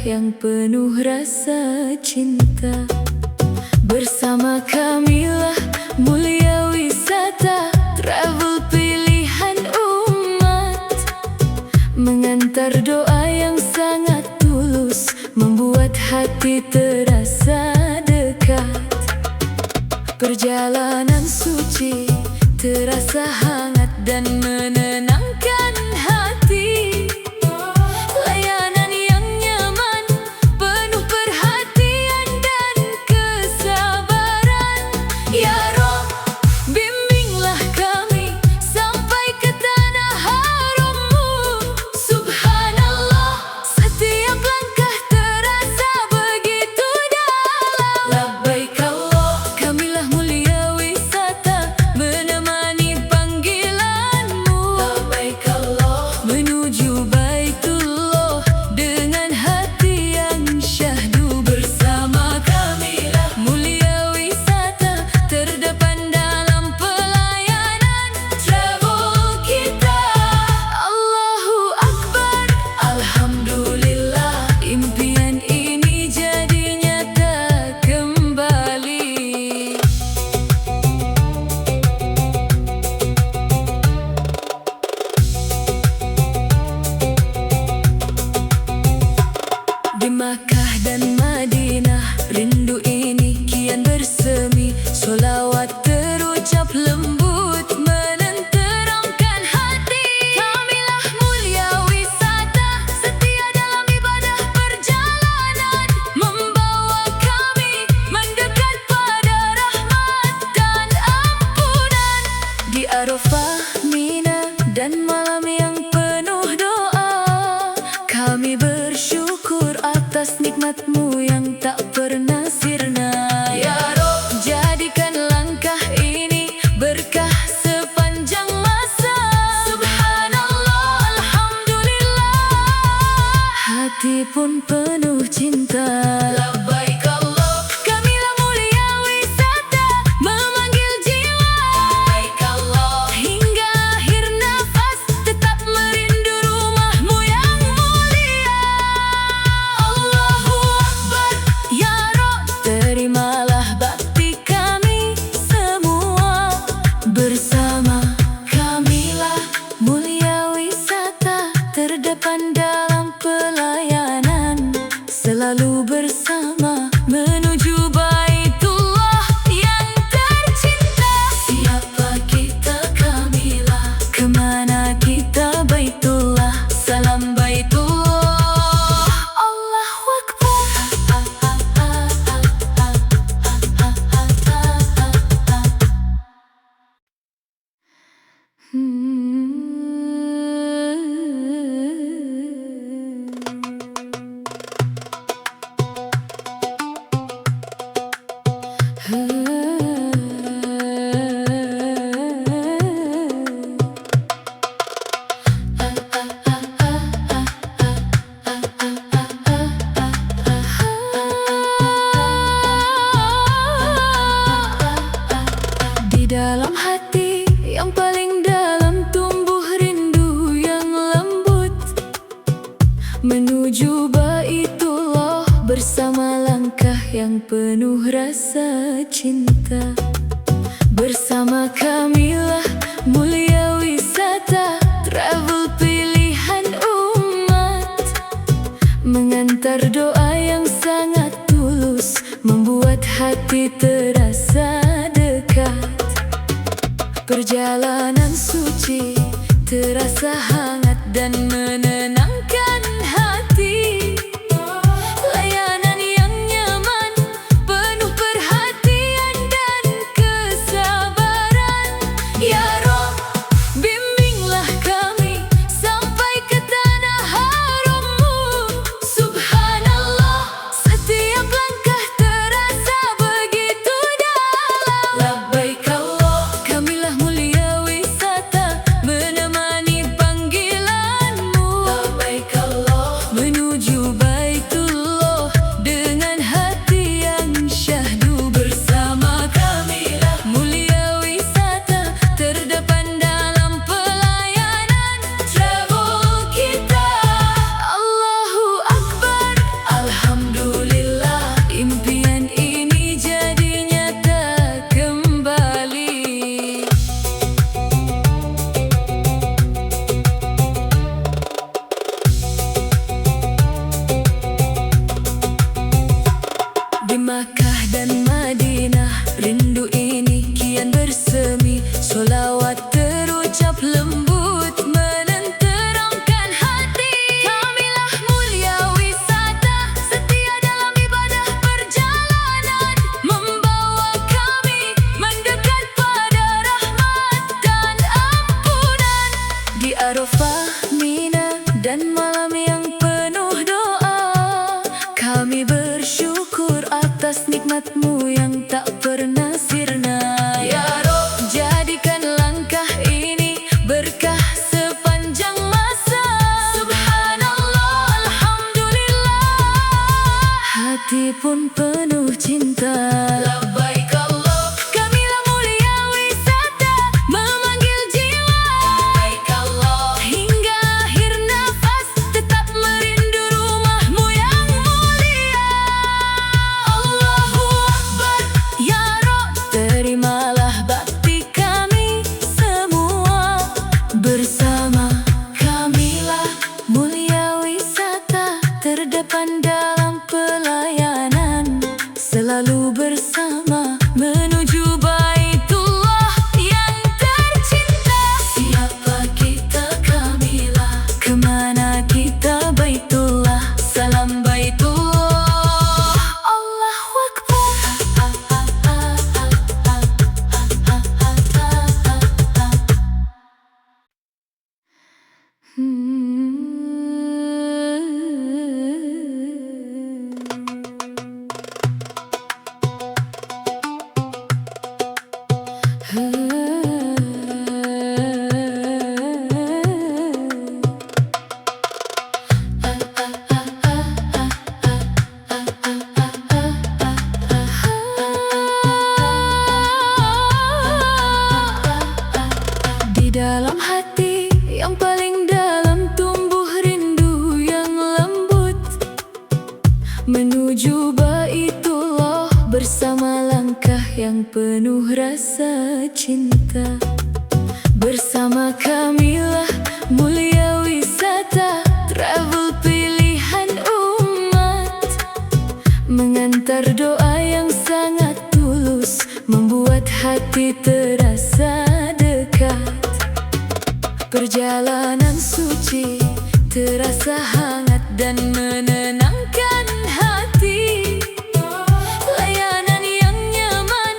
yang penuh rasa cinta. Bersama kamilah mulia wisata, travel pilihan umat. Mengantar doa yang sangat tulus, membuat hati terasa dekat. Perjalanan suci terasa hangat dan menenangkan hati. Layanan yang nyaman, penuh perhatian dan kesabaran. Ya Rob, bimbinglah kami sampai ke tanah haram-Mu. Subhanallah, setiap langkah terasa begitu dalam. Labbaik Allah, kamilah mulia wisata, menemani panggilan-Mu. Labbaik Allah, menuju Baitullah dengan hati yang syahdu. Bersama kamilah mulia wisata, terdepan dalam pelayanan travel kita. Allahu Akbar, Alhamdulillah, impian ini jadi nyata kembali. Di Makkah dan Madinah, rindu ini kian bersemi. Sholawat terucap lembut, menenteramkan hati. Kamilah mulia wisata, setia dalam ibadah perjalanan, membawa kami mendekat pada rahmat dan ampunan. Di Arafah, Mina, dan malam yang penuh doa, kami bersyukur atas nikmat-Mu yang tak pernah sirna. Ya Rob, jadikan langkah ini berkah sepanjang masa. Subhanallah, Alhamdulillah, hati pun penuh cinta. Labbaik Allah, kamilah mulia wisata, memanggil jiwa. Labbaik Allah, hingga akhir nafas tetap merindu rumah-Mu yang mulia. Allahu Akbar, Ya Rob, terimalah bakti kami semua. Bersama kamilah mulia wisata, terdepan dalam pelayanan, selalu bersama menuju Baitullah yang tercinta. Siapa kita kamilah, kemana kita Baitullah, salam Baitullah. Allahu Akbar. Di dalam hati yang paling dalam tumbuh rindu yang lembut, menuju Baitullah bersama langkah yang penuh rasa cinta. Bersama kamilah mulia wisata, travel pilihan umat. Mengantar doa yang sangat tulus, membuat hati terasa dekat. Perjalanan suci terasa hangat dan menenangkan hati. Layanan yang nyaman, penuh perhatian dan kesabaran. Ya Rob, bimbinglah kami sampai ke tanah haram-Mu. Subhanallah, setiap langkah terasa begitu dalam. Labbaik Allah, kamilah mulia wisata, menemani panggilan-Mu. Di dalam hati yang paling dalam tumbuh rindu yang lembut menuju Baitullah bersama langkah yang penuh rasa cinta. Bersama kamilah mulia wisata travel pilihan umat, mengantar doa yang sangat tulus membuat hati terasa dekat. Perjalanan suci terasa hangat dan menenangkan hati. Layanan yang nyaman,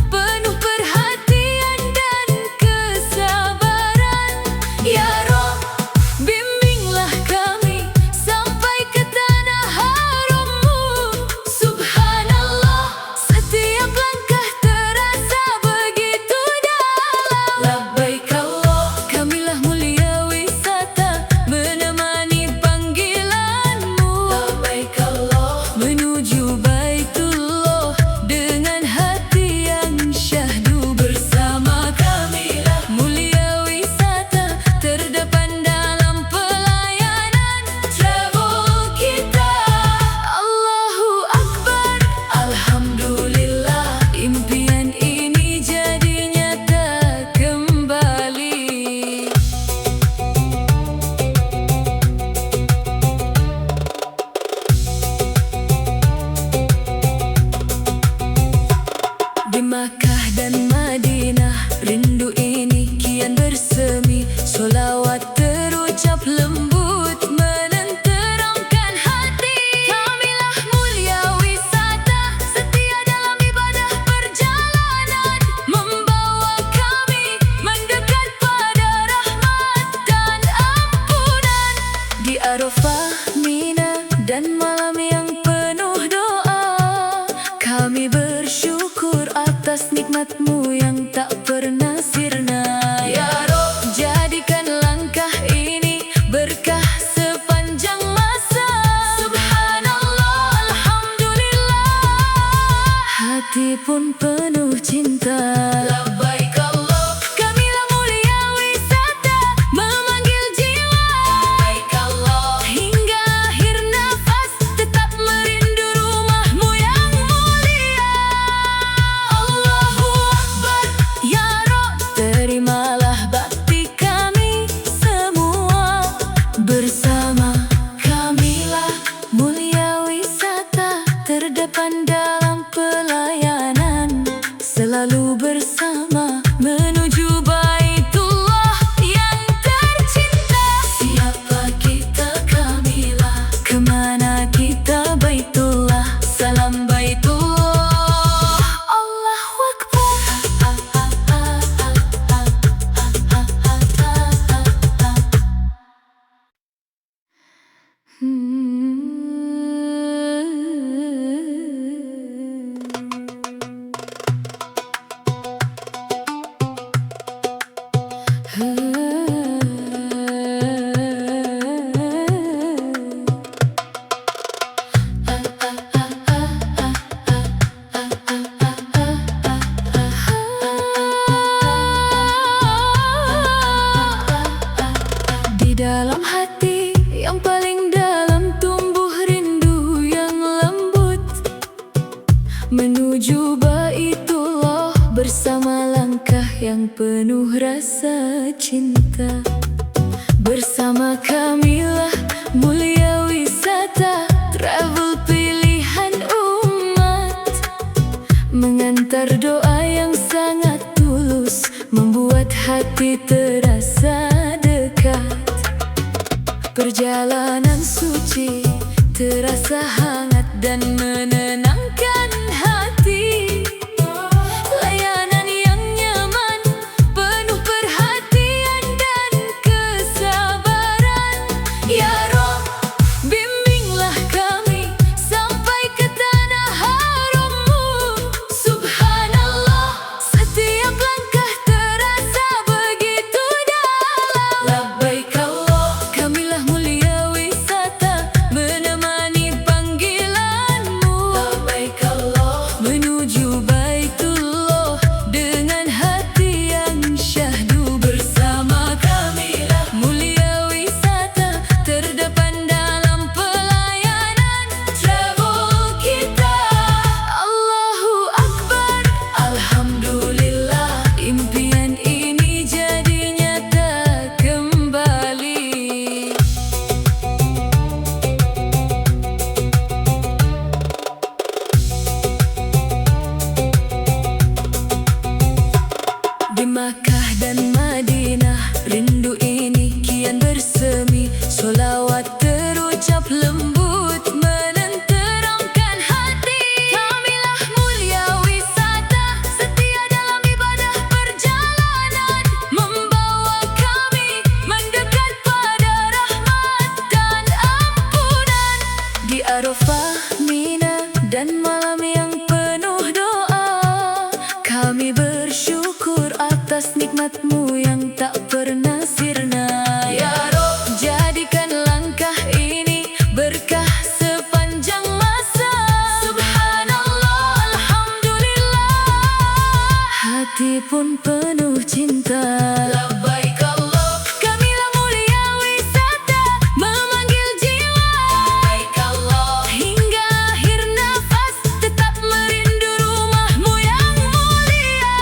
penuh perhatian dan kesabaran. Ya Rob, bimbinglah kami sampai ke tanah haram-Mu. Subhanallah, setiap langkah terasa begitu dalam. Labbaik Allah, kamilah mulia wisata menemani panggilan-Mu. Labbaik Allah, menuju Baitullah dengan hati yang syahdu. Bersama kamilah mulia wisata terdepan dalam pelayanan travel kita. Allahu Akbar, Alhamdulillah, impian ini jadi nyata kembali. Di Makkah dan Madinah, rindu ini kian bersemi. Sholawat terucap lembut menenteramkan hati. Kamilah mulia wisata setia dalam ibadah perjalanan, membawa kami mendekat pada rahmat dan ampunan. Di Arafah, Mina, dan malam yang penuh doa, kami bersyukur atas nikmat-Mu yang tak pernah sirna. Ya Rob, jadikan langkah ini berkah sepanjang masa. Subhanallah, Alhamdulillah, hati pun penuh cinta. Labbaik Allah, kamilah mulia wisata memanggil jiwa. Labbaik Allah, hingga akhir nafas tetap merindu rumah-Mu yang mulia. Allahu Akbar, Ya Rob, terimalah bakti kami semua. Bersama kamilah mulia wisata terdepan dalam pelayanan, selalu bersama menuju Baitullah yang tercinta. Siapa kita kamilah, kemana kita Baitullah, salam Baitullah. Allahu Akbar. Di dalam hati yang paling dalam tumbuh rindu yang lembut menuju Baitullah bersama langkah yang penuh rasa cinta. Bersama kamilah mulia wisata travel pilihan umat, mengantar doa yang sangat tulus membuat hati terasa dekat. Perjalanan suci terasa hangat dan menenangkan hati. Layanan yang nyaman, penuh perhatian dan kesabaran. Ya Rob, bimbinglah kami sampai ke tanah haram-Mu. Subhanallah, setiap langkah Di Makkah dan Madinah, rindu ini kian bersemi. Sholawat terucap lembut menenteramkan hati. Kamilah mulia wisata, setia dalam ibadah perjalanan, membawa kami mendekat pada rahmat dan ampunan. Di Arafah, Mina, dan malam yang penuh doa, kami bersyukur atas nikmat-Mu yang tak pernah sirna. Ya Rob, jadikan langkah ini berkah sepanjang masa. Subhanallah, alhamdulillah, hati pun penuh cinta. Labbaik Allah, Kamilah mulia wisata memanggil jiwa. Labbaik Allah, hingga akhir nafas tetap merindu rumah-Mu yang mulia.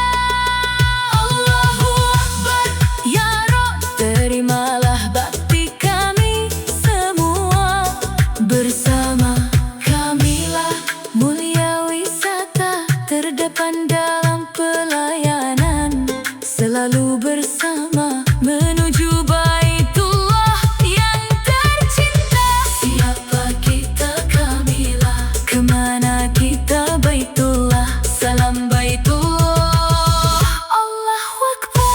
Allahu Akbar, Ya Rob, terimalah bakti kami semua. Bersama Kamilah mulia wisata, terdepan dalam pelayanan, selalu bersama menuju Baitullah yang tercinta. Siapa kita Kamilah, kemana kita Baitullah, salam Baitullah. Allahu Akbar.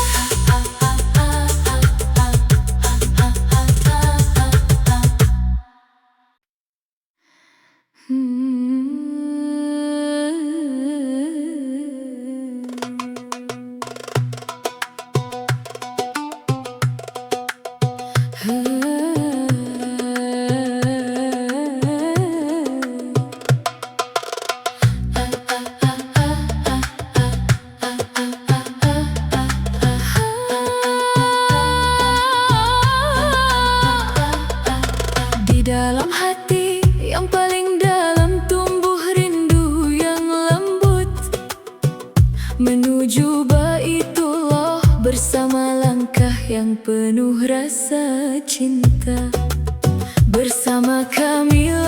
Di dalam hati yang paling dalam tumbuh rindu yang lembut menuju Baitullah, bersama langkah yang penuh rasa cinta. Bersama Kamilah